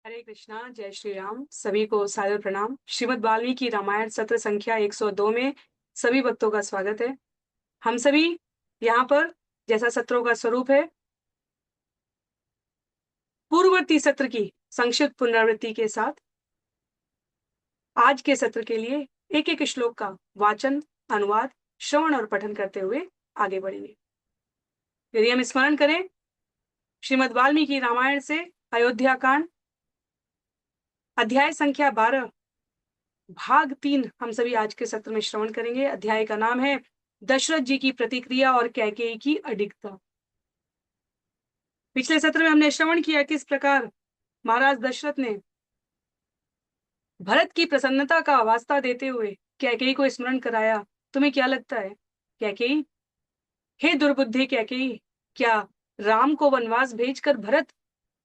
हरे कृष्णा, जय श्री राम। सभी को सादर प्रणाम। श्रीमद् वाल्मीकि रामायण सत्र संख्या 102 में सभी भक्तों का स्वागत है। हम सभी यहाँ पर, जैसा सत्रों का स्वरूप है, पूर्ववर्ती सत्र की संक्षिप्त पुनरावृत्ति के साथ आज के सत्र के लिए एक एक श्लोक का वाचन, अनुवाद, श्रवण और पठन करते हुए आगे बढ़ेंगे। यदि हम स्मरण करें श्रीमद् वाल्मीकि रामायण से अयोध्या कांड अध्याय संख्या 12 भाग 3 हम सभी आज के सत्र में श्रवण करेंगे। अध्याय का नाम है दशरथ जी की प्रतिक्रिया और कैकेयी की अडिगता। पिछले सत्र में हमने श्रवण किया किस प्रकार महाराज दशरथ ने भरत की प्रसन्नता का वास्ता देते हुए कैकेयी को स्मरण कराया। तुम्हें क्या लगता है कैकेयी, हे दुर्बुद्धि कैकेयी, क्या राम को वनवास भेजकर भरत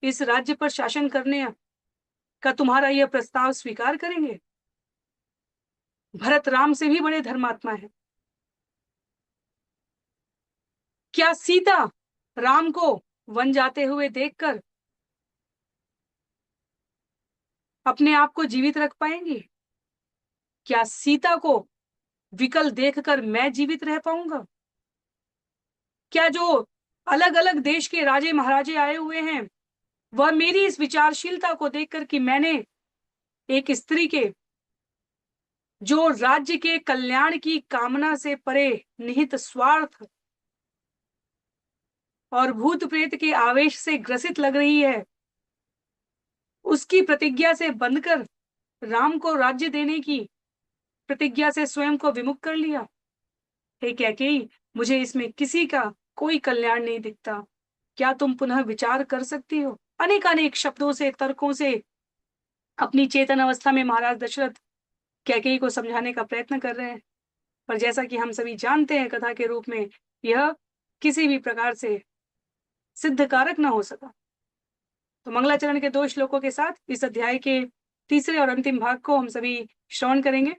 इस राज्य पर शासन करने का तुम्हारा यह प्रस्ताव स्वीकार करेंगे? भरत राम से भी बड़े धर्मात्मा है। क्या सीता राम को वन जाते हुए देखकर अपने आप को जीवित रख पाएंगी? क्या सीता को विकल देखकर मैं जीवित रह पाऊंगा? क्या जो अलग अलग देश के राजे महाराजे आए हुए हैं वह मेरी इस विचारशीलता को देखकर कि मैंने एक स्त्री के जो राज्य के कल्याण की कामना से परे निहित स्वार्थ और भूत प्रेत के आवेश से ग्रसित लग रही है, उसकी प्रतिज्ञा से बंधकर राम को राज्य देने की प्रतिज्ञा से स्वयं को विमुख कर लिया? हे कैकेयी, मुझे इसमें किसी का कोई कल्याण नहीं दिखता। क्या तुम पुनः विचार कर सकती हो? अनेक अनेक शब्दों से, तर्कों से अपनी चेतन अवस्था में महाराज दशरथ कैकेयी को समझाने का प्रयत्न कर रहे हैं, पर जैसा कि हम सभी जानते हैं कथा के रूप में यह किसी भी प्रकार से सिद्ध कारक न हो सका। तो मंगलाचरण के 2 श्लोकों के साथ इस अध्याय के तीसरे और अंतिम भाग को हम सभी श्रवण करेंगे।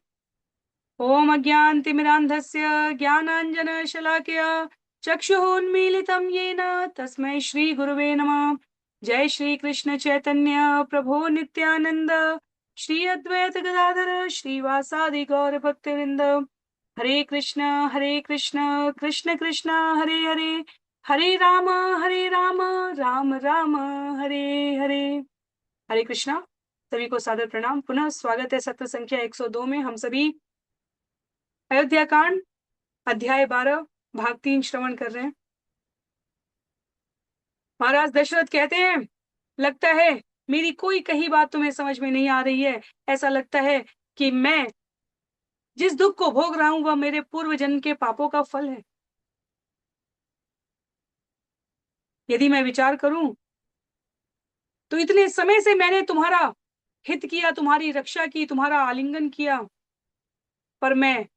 ओम अज्ञानतिमिरान्धस्य ज्ञानाञ्जनशलाकया चक्षुरुन्मीलितं येन तस्मै श्रीगुरुवे नमः। जय श्री कृष्ण चैतन्य प्रभो नित्यानंद श्री अद्वैत गदाधर श्रीवासादि गौर भक्तवृंद। हरे कृष्ण कृष्ण कृष्ण हरे हरे, हरे राम राम राम हरे हरे। हरे कृष्णा। सभी को सादर प्रणाम। पुनः स्वागत है सत्र संख्या 102 में। हम सभी अयोध्या कांड अध्याय 12 भाग 3 श्रवण कर रहे हैं। महाराज दशरथ कहते हैं, लगता है मेरी कोई कही बात तुम्हें समझ में नहीं आ रही है। ऐसा लगता है कि मैं जिस दुख को भोग रहा हूं वह मेरे पूर्व जन्म के पापों का फल है। यदि मैं विचार करूं तो इतने समय से मैंने तुम्हारा हित किया, तुम्हारी रक्षा की, तुम्हारा आलिंगन किया, पर मैं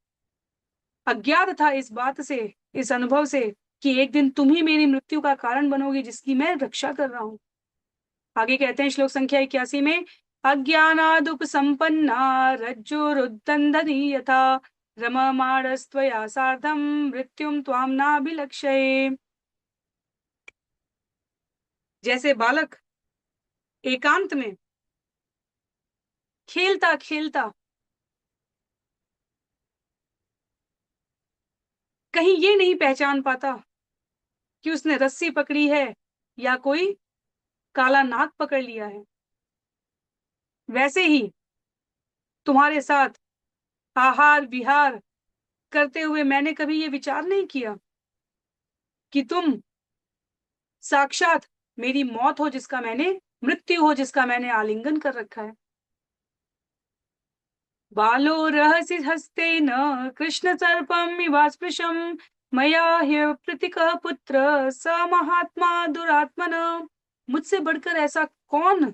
अज्ञात था इस बात से, इस अनुभव से कि एक दिन तुम ही मेरी मृत्यु का कारण बनोगी जिसकी मैं रक्षा कर रहा हूं। आगे कहते हैं श्लोक संख्या 81 में, अज्ञानादुप संपन्ना रज्जुरुद्दंडनी यथा रममाणस्त्वया सार्धम मृत्युम त्वाम नाभिलक्षये। जैसे बालक एकांत में खेलता खेलता कहीं ये नहीं पहचान पाता कि उसने रस्सी पकड़ी है या कोई काला नाग पकड़ लिया है, वैसे ही तुम्हारे साथ आहार विहार करते हुए मैंने कभी ये विचार नहीं किया कि तुम साक्षात मेरी मौत हो जिसका मैंने, मृत्यु हो जिसका मैंने आलिंगन कर रखा है। बालो रहसि हस्तेन कृष्ण सर्पम इवास्पृशम मया ह्यप्रतिकः पुत्र स महात्मा दुरात्मन। मुझसे बढ़कर ऐसा कौन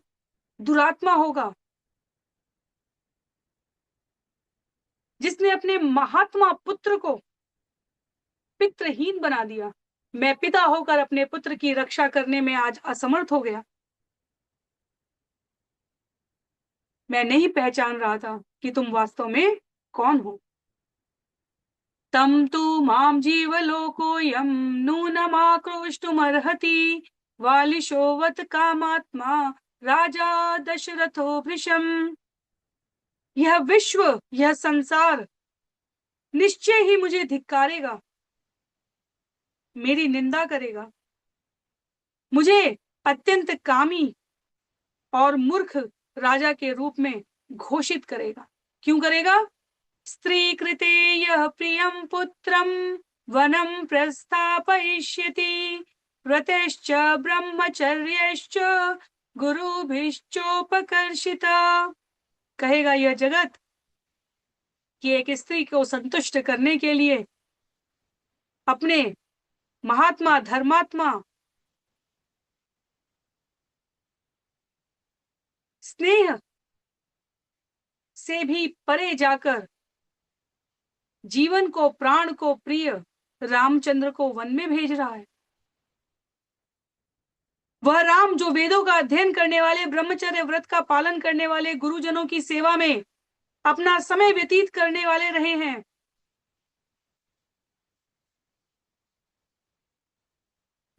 दुरात्मा होगा जिसने अपने महात्मा पुत्र को पितृहीन बना दिया। मैं पिता होकर अपने पुत्र की रक्षा करने में आज असमर्थ हो गया। मैं नहीं पहचान रहा था कि तुम वास्तव में कौन हो। तम तु माम जीवलोकोऽयं नूनमाक्रोष्टुमर्हति वालिशोऽवत् कामात्मा राजा दशरथो भृशम। यह विश्व, यह संसार निश्चय ही मुझे धिक्कारेगा, मेरी निंदा करेगा, मुझे अत्यंत कामी और मूर्ख राजा के रूप में घोषित करेगा। क्यों करेगा? स्त्री कृते यह प्रियम पुत्रम वनम प्रस्थापयिष्यति व्रतश्च ब्रह्मचर्यश्च गुरुभिश्चोपकर्षिता। कहेगा यह जगत कि एक स्त्री को संतुष्ट करने के लिए अपने महात्मा धर्मात्मा स्नेह से भी परे जाकर जीवन को, प्राण को प्रिय रामचंद्र को वन में भेज रहा है। वह राम जो वेदों का अध्ययन करने वाले, ब्रह्मचर्य व्रत का पालन करने वाले, गुरुजनों की सेवा में अपना समय व्यतीत करने वाले रहे हैं,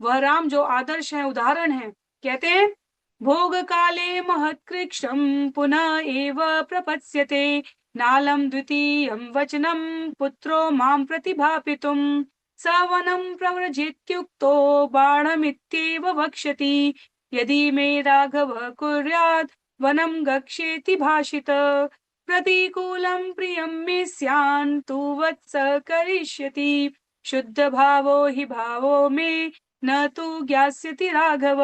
वह राम जो आदर्श है, उदाहरण है। कहते हैं भोग काले महत्कृक्षम पुनः एव प्रपत्स्यते नालम द्वितीयं वचनम पुत्रो मां प्रतिभापितुम सवनं प्रव्रजेत्युक्तो बाणमित्येव वक्ष्यति यदि मे राघव कुर्यात् वनं गच्छेति भाषित प्रतिकूलं प्रियं मे स्यान् तु वत्स करिष्यति शुद्ध भावो हि भावो मे न तु ज्ञास्यति राघव।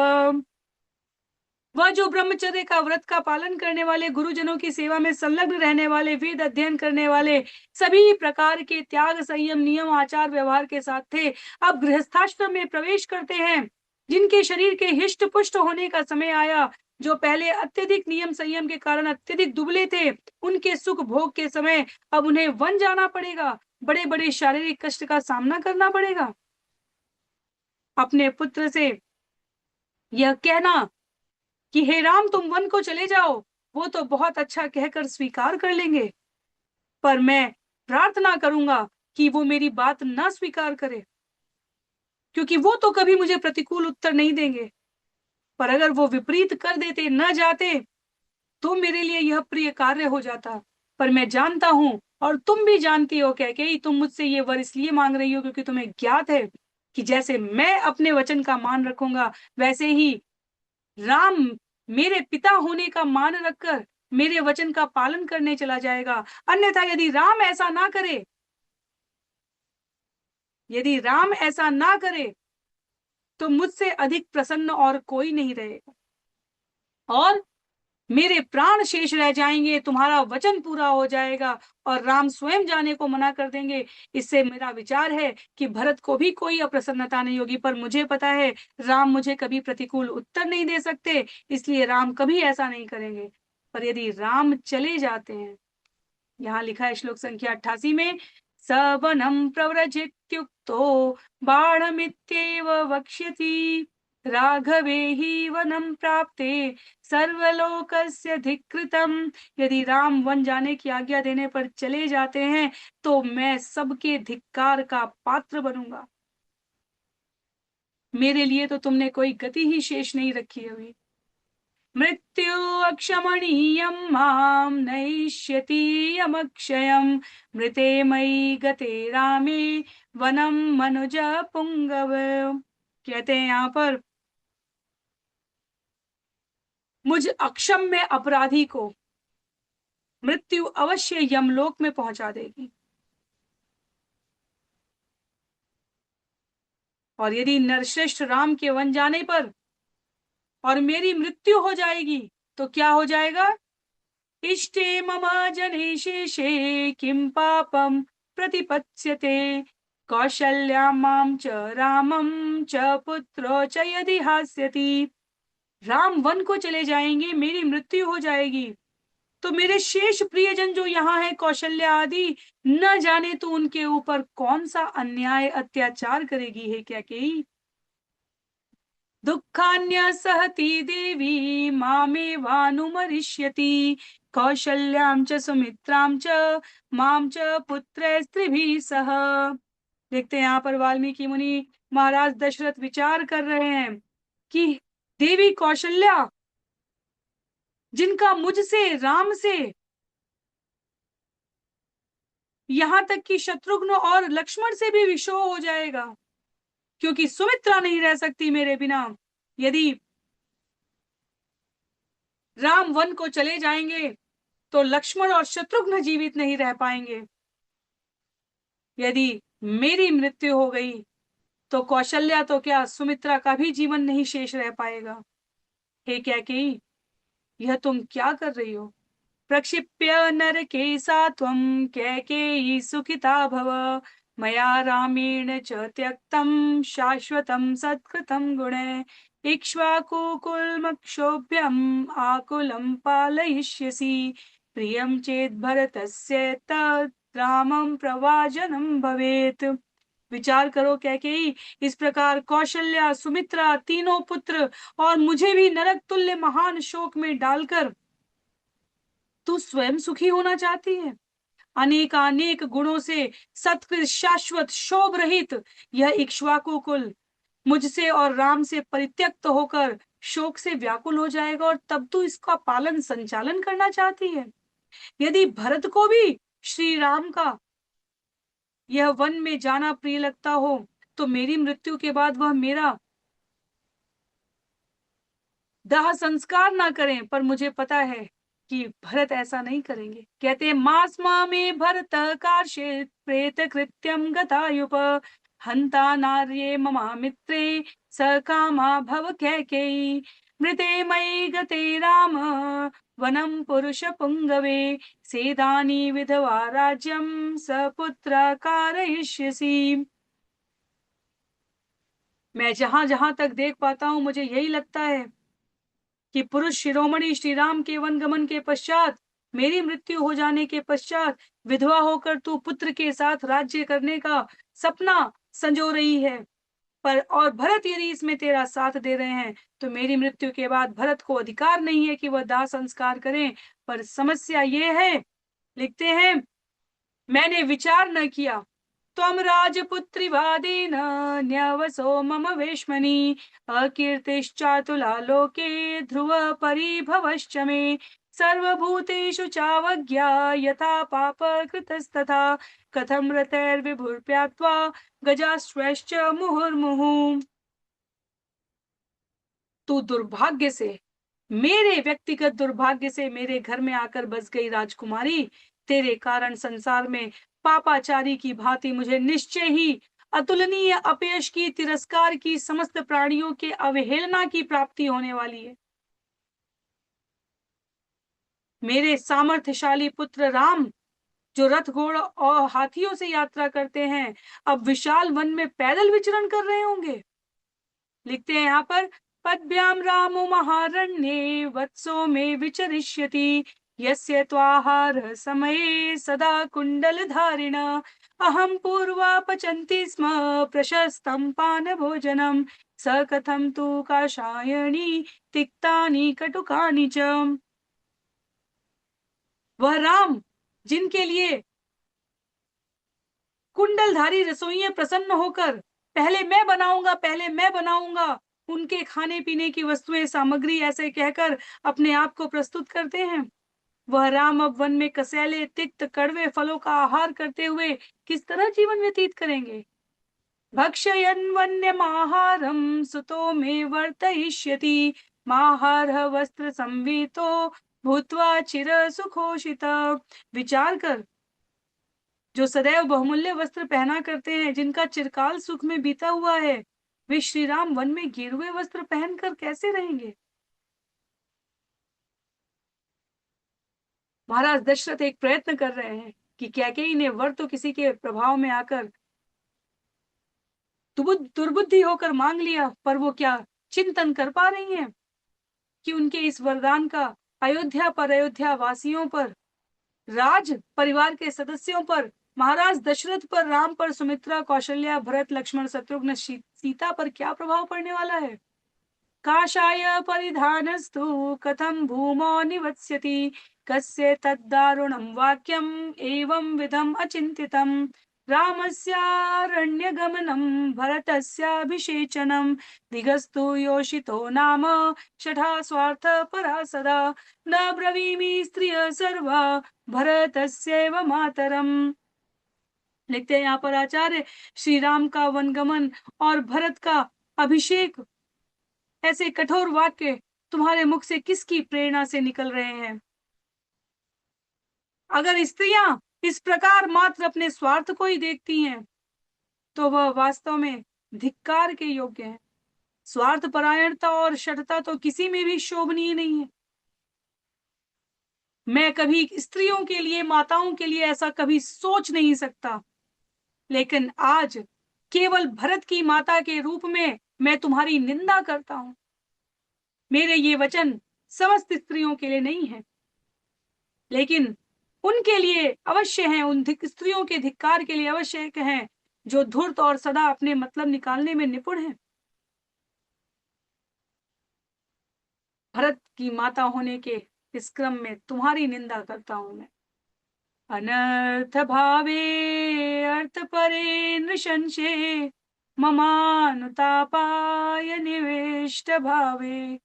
वह जो ब्रह्मचर्य का, व्रत का पालन करने वाले, गुरुजनों की सेवा में संलग्न रहने वाले, वेद अध्ययन करने वाले, सभी प्रकार के त्याग, संयम, नियम, आचार व्यवहार के साथ थे, अब गृहस्थाश्रम में प्रवेश करते हैं। जिनके शरीर के हिष्ट पुष्ट होने का समय आया, जो पहले अत्यधिक नियम संयम के कारण अत्यधिक दुबले थे, उनके सुख भोग के समय अब उन्हें वन जाना पड़ेगा, बड़े बड़े शारीरिक कष्ट का सामना करना पड़ेगा। अपने पुत्र से यह कहना कि हे राम तुम वन को चले जाओ, वो तो बहुत अच्छा कहकर स्वीकार कर लेंगे, पर मैं प्रार्थना करूंगा कि वो मेरी बात ना स्वीकार करे, क्योंकि वो तो कभी मुझे प्रतिकूल उत्तर नहीं देंगे। पर अगर वो विपरीत कर देते, न जाते, तो मेरे लिए यह प्रिय कार्य हो जाता। पर मैं जानता हूं और तुम भी जानती हो कैकेयी, तुम मुझसे ये वर इसलिए मांग रही हो क्योंकि तुम्हें ज्ञात है कि जैसे मैं अपने वचन का मान रखूंगा, वैसे ही राम मेरे पिता होने का मान रखकर मेरे वचन का पालन करने चला जाएगा। अन्यथा यदि राम ऐसा ना करे, यदि राम ऐसा ना करे, तो मुझसे अधिक प्रसन्न और कोई नहीं रहेगा और मेरे प्राण शेष रह जाएंगे, तुम्हारा वचन पूरा हो जाएगा और राम स्वयं जाने को मना कर देंगे। इससे मेरा विचार है कि भरत को भी कोई अप्रसन्नता नहीं होगी, पर मुझे पता है राम मुझे कभी प्रतिकूल उत्तर नहीं दे सकते, इसलिए राम कभी ऐसा नहीं करेंगे। पर यदि राम चले जाते हैं, यहाँ लिखा है श्लोक संख्या 88 में, सवनम प्रव्रजित्युक्तो बाणमित्येव वक्ष्यति राघवे हि वनम प्राप्ते सर्वलोकस्य धिक्कृतम। यदि राम वन जाने की आज्ञा देने पर चले जाते हैं तो मैं सबके धिक्कार का पात्र बनूंगा। मेरे लिए तो तुमने कोई गति ही शेष नहीं रखी अभी। मृत्यु अक्षमणीयं मां नयिष्यति यमक्षयं मृते मयि गते रामे वनम मनुज पुंगव। कहते हैं यहाँ पर, मुझ अक्षम्य अपराधी को मृत्यु अवश्य यमलोक में पहुंचा देगी, और यदि नरश्रेष्ठ राम के वन जाने पर और मेरी मृत्यु हो जाएगी तो क्या हो जाएगा? इष्टे मम जने शेषे किं पापम प्रतिपत्स्यते कौशल्या मां च रामं च पुत्रो च यदि हास्यति। राम वन को चले जाएंगे, मेरी मृत्यु हो जाएगी, तो मेरे शेष प्रियजन जो यहाँ है, कौशल्या आदि, न जाने तो उनके ऊपर कौन सा अन्याय अत्याचार करेगी है कैकेयी। दुःखान्य सहती देवी मामेवानुमरिष्यति कौशल्यां च सुमित्रां च मां च पुत्रैस्त्रिभिः सह। देखते हैं यहाँ पर वाल्मीकि मुनि महाराज दशरथ विचार कर रहे हैं कि देवी कौशल्या जिनका मुझसे, राम से, यहां तक कि शत्रुघ्न और लक्ष्मण से भी विषोह हो जाएगा, क्योंकि सुमित्रा नहीं रह सकती मेरे बिना। यदि राम वन को चले जाएंगे तो लक्ष्मण और शत्रुघ्न जीवित नहीं रह पाएंगे। यदि मेरी मृत्यु हो गई तो कौशल्या तो क्या, सुमित्रा का भी जीवन नहीं शेष रह पाएगा। हे कैकेयी, यह तुम क्या कर रही हो? प्रक्षिप्य नरकेसा त्वं कैकेयी सुखिता भव, मया रामेण च त्यक्तं शाश्वतं सत्कृतं गुणे, इक्ष्वाकुकुलमक्षोभ्यम् आकुलं पालयिष्यसि, प्रियं चेत् भरतस्य तत् रामं प्रवाजनं भवेत्। विचार करो कैकेयी, इस प्रकार कौशल्या, सुमित्रा, तीनों पुत्र और मुझे भी नरक तुल्य महान शोक में डालकर तू स्वयं सुखी होना चाहती है। अनेकानेक गुणों से सत्कृत, शाश्वत, शोभ रहित यह इक्ष्वाकु कुल मुझसे और राम से परित्यक्त होकर शोक से व्याकुल हो जाएगा, और तब तू इसका पालन संचालन करना चाहती है। यदि भरत को भी श्री राम का यह वन में जाना प्रिय लगता हो तो मेरी मृत्यु के बाद वह मेरा दाह संस्कार ना करें, पर मुझे पता है कि भरत ऐसा नहीं करेंगे। कहते हैं, मास में भरत कार्षित प्रेत कृत्यम गतायुप, हंता नार्ये ममा मित्रे स कामा भव कैकेयी, मृते मयि गते राम वनम पुरुष पुंगवे, सेदानी विधवा राज्यम सपुत्र कारयिष्यसि। मैं जहां जहां तक देख पाता हूं मुझे यही लगता है कि पुरुष शिरोमणि श्री राम के वनगमन के पश्चात, मेरी मृत्यु हो जाने के पश्चात, विधवा होकर तू पुत्र के साथ राज्य करने का सपना संजो रही है। पर और भरत यदि इसमें तेरा साथ दे रहे हैं तो मेरी मृत्यु के बाद भरत को अधिकार नहीं है कि वह दाह संस्कार करें। पर समस्या ये है, लिखते हैं, मैंने विचार न किया, त्वं राजपुत्रीवादेन न्यवसो मम वेश्मनि, अकीर्तिश्चातुला लोके ध्रुव परिभवश्च मे, सर्वभूतेषु चावज्ञा यथा पापकृतस्तथा, कथं रतैर्विभुर्प्यात्वा गजाश्वश्च मुहुर्मुहुः। तू दुर्भाग्य से, मेरे व्यक्तिगत दुर्भाग्य से मेरे घर में आकर बस गई राजकुमारी। तेरे कारण संसार में पापाचारी की भांति मुझे निश्चय ही अतुलनीय अपयश की, तिरस्कार की, समस्त प्राणियों के अवहेलना की प्राप्ति होने वाली है। मेरे सामर्थ्यशाली पुत्र राम, जो रथ घोड़ा और हाथियों से यात्रा करते हैं, अब विशाल वन में पैदल विचरण कर रहे होंगे। लिखते हैं यहाँ पर, पद्भ्याम रामो महारण्ये वत्सो में विचरिष्यति, यस्य त्वाहार समये सदा कुंडल धारिण, अहम पूर्वा पचन्ति स्म प्रशस्तं पान भोजनम, स कथम तु काशायणी तिक्तानि कटुकानि च। वह राम जिनके लिए कुंडलधारी रसोइये प्रसन्न होकर पहले मैं बनाऊंगा, पहले मैं बनाऊंगा, उनके खाने पीने की वस्तुएं, सामग्री ऐसे कहकर अपने आप को प्रस्तुत करते हैं, वह राम अब वन में कसैले, तिक्त, कड़वे फलों का आहार करते हुए किस तरह जीवन व्यतीत करेंगे। भक्षयन् वन्यमाहारं सुतो मे वर्तयिष्यति, माहारः वस्त्र संवीतो भूत्वा चिर सुखोषितः। विचार कर, जो सदैव बहुमूल्य वस्त्र पहना करते हैं, जिनका चिरकाल सुख में बीता हुआ है, वे श्री राम वन में गेरुए वस्त्र पहनकर कैसे रहेंगे। महाराज दशरथ एक प्रयत्न कर रहे हैं कि कैकेयी ने वर तो किसी के प्रभाव में आकर दुर्बुद्धि होकर मांग लिया, पर वो क्या चिंतन कर पा रही हैं कि उनके इस वरदान का अयोध्या पर, अयोध्या वासियों पर, राज परिवार के सदस्यों पर, महाराज दशरथ पर, राम पर, सुमित्रा, कौशल्या, भरत, लक्ष्मण, शत्रुघ्न, सीता पर क्या प्रभाव पड़ने वाला है। काषाय परिधानस्तु कथम भूमौ निवत्स्यति, कस्य तद्दारुणं वाक्यम एवं विधम अचिंतितम, रामस्यारण्यगमनं भरतस्याभिषेचनं दिगस्तु योषितो नाम षठा स्वार्थपरा सदा न ब्रवीमि स्त्रिय सर्वा भरतस्यैव मातरम। लिखते हैं यहाँ पर आचार्य, श्री राम का वनगमन और भरत का अभिषेक, ऐसे कठोर वाक्य तुम्हारे मुख से किसकी प्रेरणा से निकल रहे हैं? अगर स्त्रियां इस प्रकार मात्र अपने स्वार्थ को ही देखती हैं तो वह वास्तव में धिक्कार के योग्य है। स्वार्थ परायणता और शठता तो किसी में भी शोभनीय नहीं है। मैं कभी स्त्रियों के लिए, माताओं के लिए ऐसा कभी सोच नहीं सकता, लेकिन आज केवल भरत की माता के रूप में मैं तुम्हारी निंदा करता हूं। मेरे ये वचन समस्त स्त्रियों के लिए नहीं है, लेकिन उनके लिए अवश्य हैं, उन स्त्रियों के धिक्कार के लिए आवश्यक हैं जो धूर्त और सदा अपने मतलब निकालने में निपुण हैं। भरत की माता होने के इस क्रम में तुम्हारी निंदा करता हूं मैं। अनर्थ भावे अर्थ परे नृशंसे ममानुतापाय निविष्ट भावे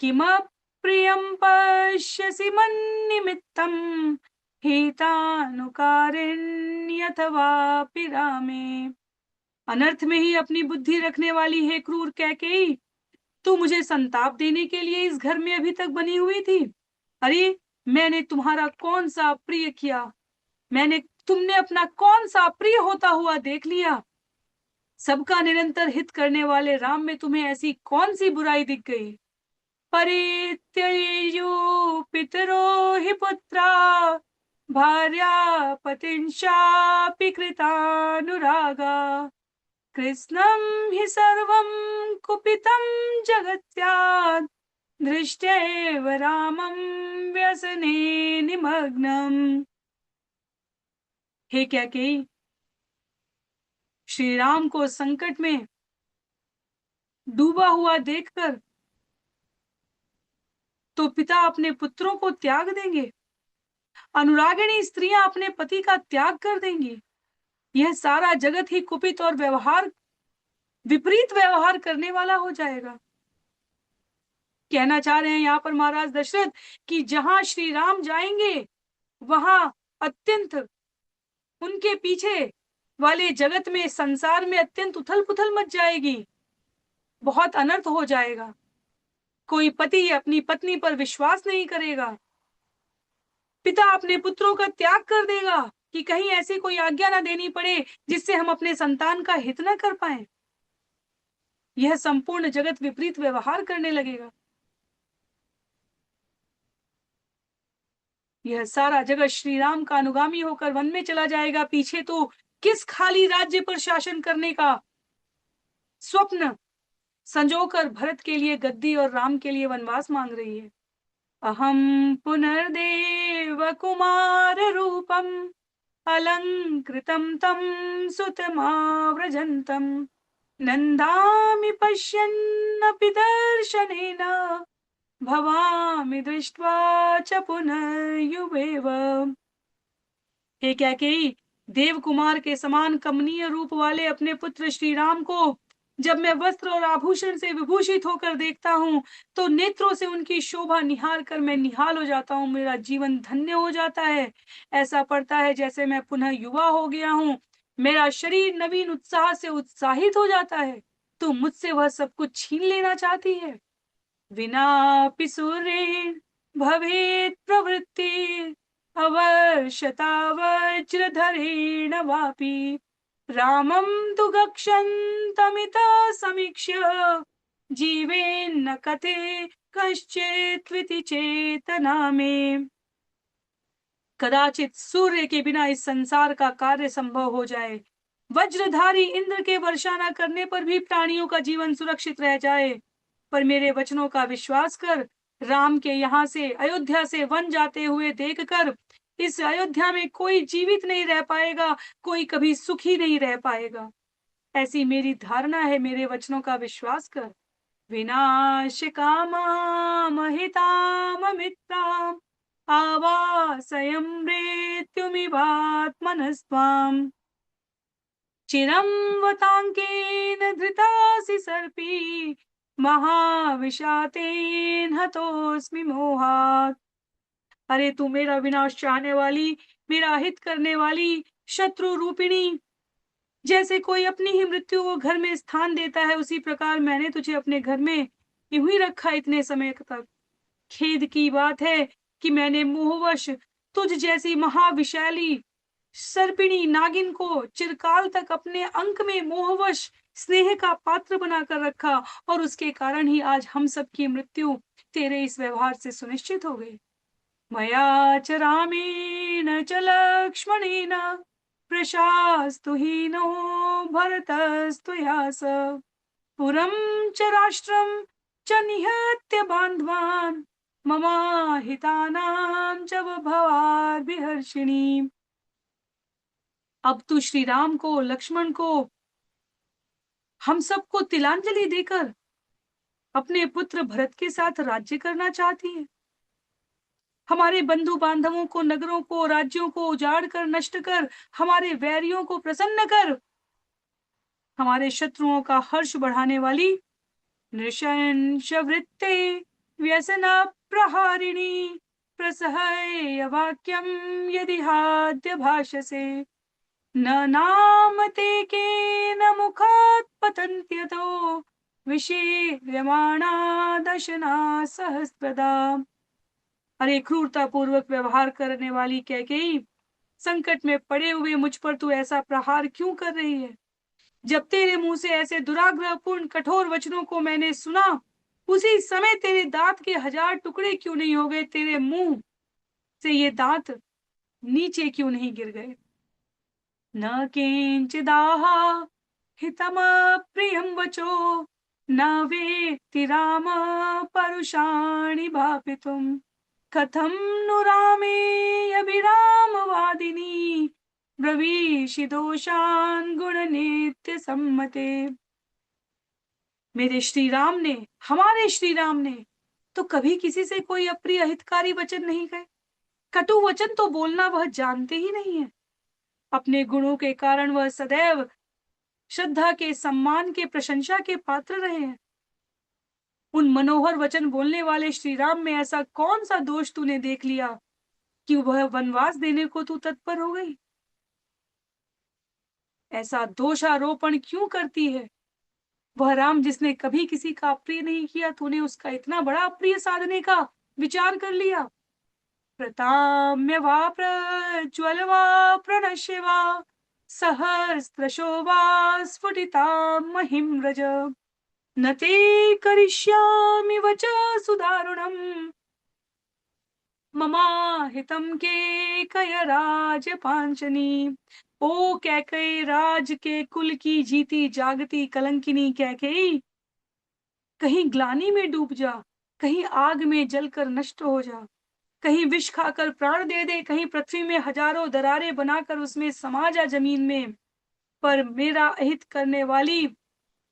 किमप्रियं पश्यसि मन्निमित्तं हितानुकारिण्यथवापि रामे। अनर्थ में ही अपनी बुद्धि रखने वाली है क्रूर कैकेयी, तू मुझे संताप देने के लिए इस घर में अभी तक बनी हुई थी। अरे मैंने तुम्हारा कौन सा प्रिय किया, तुमने अपना कौन सा प्रिय होता हुआ देख लिया? सबका निरंतर हित करने वाले राम में तुम्हें ऐसी कौन सी बुराई दिख गई? परित्ययो पितरो हि पुत्रा भार्या पतिंशापि कृतानुरागा कृष्णं हि सर्वं कुपितं जगत्यात् दृष्ट्यैव रामं व्यसने निमग्नम्। हे कैकेयी, श्री राम को संकट में डूबा हुआ देखकर तो पिता अपने पुत्रों को त्याग देंगे, अनुरागिणी स्त्रियां अपने पति का त्याग कर देंगी। यह सारा जगत ही कुपित और विपरीत व्यवहार करने वाला हो जाएगा। कहना चाह रहे हैं यहाँ पर महाराज दशरथ कि जहां श्री राम जाएंगे वहां अत्यंत उनके पीछे वाले जगत में, संसार में अत्यंत उथल पुथल मच जाएगी, बहुत अनर्थ हो जाएगा। कोई पति अपनी पत्नी पर विश्वास नहीं करेगा, पिता अपने पुत्रों का त्याग कर देगा कि कहीं ऐसी कोई आज्ञा ना देनी पड़े जिससे हम अपने संतान का हित ना कर पाए। यह संपूर्ण जगत विपरीत व्यवहार करने लगेगा। यह सारा जगत श्री राम का अनुगामी होकर वन में चला जाएगा। पीछे तो किस खाली राज्य पर शासन करने का स्वप्न संजोकर भरत के लिए गद्दी और राम के लिए वनवास मांग रही है। अहम पुनर्देव कुमार रूपम अलंकृतं तं सुतमाव्रजन्तं नन्दामि पश्यन्नपि दर्शनेन भवामि दृष्ट्वा च पुनर्युवेव। हे कैकेयी, देव कुमार के समान कमनीय रूप वाले अपने पुत्र श्री राम को जब मैं वस्त्र और आभूषण से विभूषित होकर देखता हूँ तो नेत्रों से उनकी शोभा निहार कर मैं निहाल हो जाता हूँ, मेरा जीवन धन्य हो जाता है। ऐसा पड़ता है जैसे मैं पुनः युवा हो गया हूँ, मेरा शरीर नवीन उत्साह से उत्साहित हो जाता है। तू मुझसे वह सब कुछ छीन लेना चाहती है। विनापि सूर्येण भवेत् प्रवृत्ति अवर्षता वज्रधरेण वापि रामं तु गक्षन्तमितः समीक्ष्य जीवेन्न कथे कश्चित् चेतना में। कदाचित सूर्य के बिना इस संसार का कार्य संभव हो जाए, वज्रधारी इंद्र के वर्षा न करने पर भी प्राणियों का जीवन सुरक्षित रह जाए, पर मेरे वचनों का विश्वास कर राम के यहाँ से, अयोध्या से वन जाते हुए देखकर इस अयोध्या में कोई जीवित नहीं रह पाएगा, कोई कभी सुखी नहीं रह पाएगा, ऐसी मेरी धारणा है। मेरे वचनों का विश्वास कर। विनाश कामाम हिताम मित्राम आवासयं मृत्युमिवात्मनस्त्वाम्। चिरं वतांकेन धृतासि सर्पी, महाविशातेन हतोस्मि मोहात्। अरे तू मेरा विनाश चाहने वाली, मेरा हित करने वाली शत्रु रूपिणी, जैसे कोई अपनी ही मृत्यु को घर में स्थान देता है, उसी प्रकार मैंने तुझे अपने घर में यूं ही रखा इतने समय तक। खेद की बात है कि मैंने मोहवश तुझ जैसी महाविशाली सर्पिणी नागिन को चिरकाल तक अपने अंक में मोहवश स्नेह का पात्र बनाकर रखा, और उसके कारण ही आज हम सबकी मृत्यु तेरे इस व्यवहार से सुनिश्चित हो गई। मया च रामेण च लक्ष्मणेन प्रशास्तु हीनो भरतस्त्वया स, पुरं च राष्ट्रं च निहत्य बान्धवान्, ममाहितानां च भवार्भिहर्षिणी। अब तू श्री राम को, लक्ष्मण को, हम सबको तिलांजलि देकर अपने पुत्र भरत के साथ राज्य करना चाहती है। हमारे बंधु बांधवों को, नगरों को, राज्यों को उजाड़ कर, नष्ट कर, हमारे वैरियों को प्रसन्न कर, हमारे शत्रुओं का हर्ष बढ़ाने वाली नृशंस वृत्ते व्यसन प्रहारिणी, प्रसह्य वाक्यम यदि हाद्य भाषसे, न नाम ते केन मुखात् पतन्त्यतो, विषीर्यमाणा दशना सहस्रदा। अरे क्रूरता पूर्वक व्यवहार करने वाली कैकेयी, संकट में पड़े हुए मुझ पर तू ऐसा प्रहार क्यों कर रही है? जब तेरे मुंह से ऐसे दुराग्रहपूर्ण कठोर वचनों को मैंने सुना, उसी समय तेरे दांत के 1000 टुकड़े क्यों नहीं हो गए? तेरे मुंह से ये दांत नीचे क्यों नहीं गिर गए? न किंचिदाह हितमप्रियं वचो, न वेत्ति राम परुषाणि भापितुम्, कथं नु रामे अभिरामवादिनी, ब्रवीषि दोषान् गुण नित्य सम्मते। मेरे श्री राम ने, हमारे श्री राम ने तो कभी किसी से कोई अप्रिय हितकारी वचन नहीं कहे। कटु वचन तो बोलना वह जानते ही नहीं है। अपने गुणों के कारण वह सदैव श्रद्धा के, सम्मान के, प्रशंसा के पात्र रहे हैं। उन मनोहर वचन बोलने वाले श्री राम में ऐसा कौन सा दोष तूने देख लिया कि वह वनवास देने को तू तत्पर हो गई? ऐसा दोषारोपण क्यों करती है? वह राम जिसने कभी किसी का अप्रिय नहीं किया, तूने उसका इतना बड़ा अप्रिय साधने का विचार कर लिया। प्रताम्य वा प्रज्वल वा प्रणश्य वा, सहस्रशो वा स्फुटिता महिं व्रज, न ते करिष्यामि वचः सुदारुणम्, ममाहितं कैकेयी राजपांचनी। ओ कैकेयी, राज के कुल की जीती जागती कलंकिनी कैकेयी, कहीं ग्लानि में डूब जा, कहीं आग में जलकर नष्ट हो जा, कहीं विष खाकर प्राण दे दे, कहीं पृथ्वी में हजारों दरारें बनाकर उसमें समा जा जमीन में, पर मेरा अहित करने वाली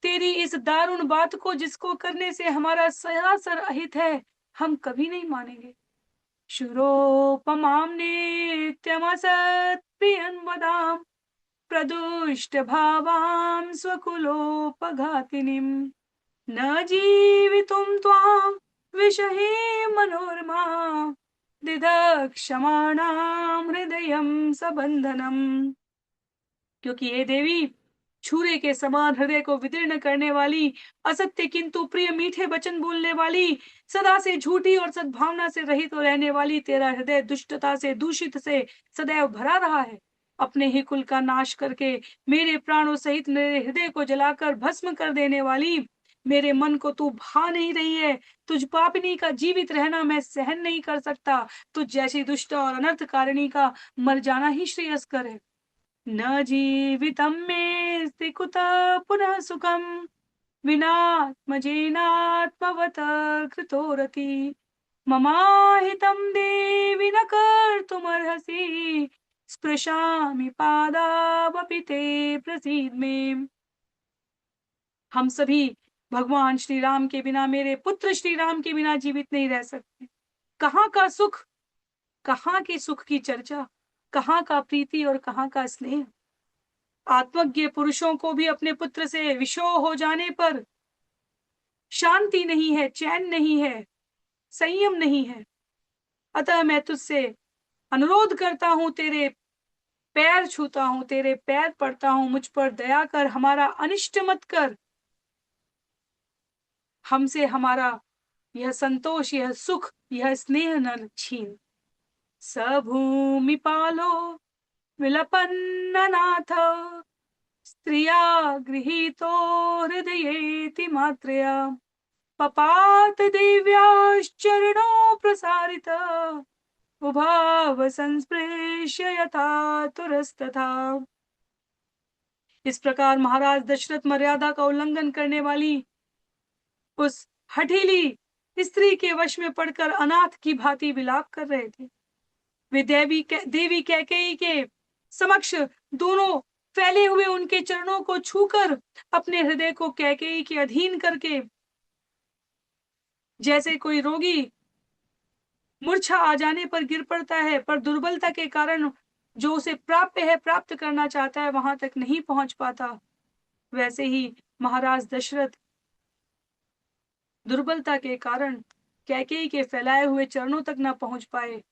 तेरी इस दारुण बात को, जिसको करने से हमारा सरासर अहित है, हम कभी नहीं मानेंगे। शुरोपमां नित्यमसत् प्रियं वदाम, प्रदुष्ट भावां स्वकुलोपघातिनीं, न जीवितुं त्वां विषहे मनोरमा, दिदक्षमाणां हृदयं सबंधनम्। क्योंकि हे देवी, छुरे के समान हृदय को विदीर्ण करने वाली, असत्य किंतु प्रिय मीठे वचन बोलने वाली, सदा से झूठी और सद्भावना से रहित रहने वाली, तेरा हृदय दुष्टता से, दूषित से सदैव भरा रहा है। अपने ही कुल का नाश करके मेरे प्राणों सहित मेरे हृदय को जलाकर भस्म कर देने वाली, मेरे मन को तू भा नहीं रही है। तुझ पापिनी का जीवित रहना मैं सहन नहीं कर सकता। तुझ जैसी दुष्ट और अनर्थकारिणी का मर जाना ही श्रेयस्कर है। न जीवितं मेऽस्ति कुतः पुनः सुखं, विनात्मजेनात्मवत् कृतो रतिः, ममाहितं देवि न कर्तुमर्हसि, स्पृशामि पादावपि ते प्रसीद मे। हम सभी भगवान श्री राम के बिना, मेरे पुत्र श्री राम के बिना जीवित नहीं रह सकते। कहाँ का सुख, कहाँ के सुख की चर्चा, कहाँ का प्रीति और कहाँ का स्नेह। आत्मज्ञ पुरुषों को भी अपने पुत्र से विषोह हो जाने पर शांति नहीं है, चैन नहीं है, संयम नहीं है। अतः मैं तुझसे अनुरोध करता हूं, तेरे पैर छूता हूं, तेरे पैर पड़ता हूं, मुझ पर दया कर, हमारा अनिष्ट मत कर, हमसे हमारा यह संतोष, यह सुख, यह स्नेह न छीन। सभूमि पालो विलपन्ननाथ, स्त्रिया गृहीतो हृदयेति मात्रया, पपात देव्याश्चरणो प्रसारित, उभाव संस्पृश्य यथा तुरस्तथा। इस प्रकार महाराज दशरथ मर्यादा का उल्लंघन करने वाली उस हठीली स्त्री के वश में पड़कर अनाथ की भांति विलाप कर रहे थे। वे देवी कैकेयी के समक्ष दोनों फैले हुए उनके चरणों को छूकर अपने हृदय को कैकेयी के अधीन करके, जैसे कोई रोगी मूर्छा आ जाने पर गिर पड़ता है, पर दुर्बलता के कारण जो उसे प्राप्य है, प्राप्त करना चाहता है, वहां तक नहीं पहुंच पाता, वैसे ही महाराज दशरथ दुर्बलता के कारण कैकेयी के फैलाए हुए चरणों तक न पहुंच पाए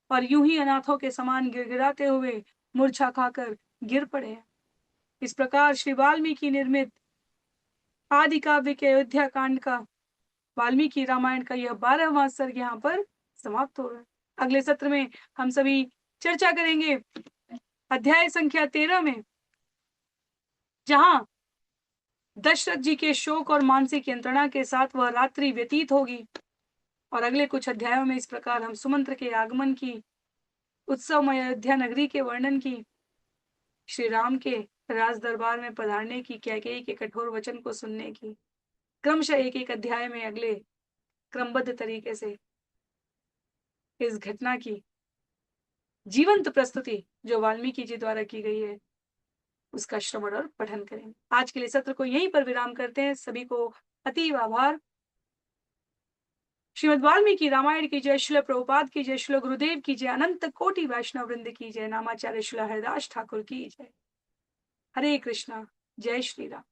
और यूं ही अनाथों के समान गिड़गिड़ाते हुए मूर्छा खाकर गिर पड़े। इस प्रकार श्री वाल्मीकि निर्मित आदि काव्य के अयोध्या कांड का, वाल्मीकि रामायण का यह 12वां सर्ग यहाँ पर समाप्त हो रहा है। अगले सत्र में हम सभी चर्चा करेंगे अध्याय संख्या 13 में, जहां दशरथ जी के शोक और मानसिक यंत्रणा के साथ वह रात्रि व्यतीत होगी। और अगले कुछ अध्यायों में इस प्रकार हम सुमंत्र के आगमन की, उत्सवमय अयोध्या नगरी के वर्णन की, श्री राम के राज दरबार में पधारने की, कैकेयी के कठोर वचन को सुनने की, क्रमशः एक एक अध्याय में अगले क्रमबद्ध तरीके से इस घटना की जीवंत प्रस्तुति जो वाल्मीकि जी द्वारा की गई है उसका श्रवण और पठन करेंगे। आज के लिए सत्र को यहीं पर विराम करते हैं। सभी को अतीव आभार। श्रीमद् वाल्मीकि रामायण की जय, श्रील प्रभुपाद की जय, श्रील गुरुदेव की जय, अनंत कोटि वैष्णव वृंद की जय, नामाचार्य श्रील हरिदास ठाकुर की जय। हरे कृष्णा, जय श्री राम।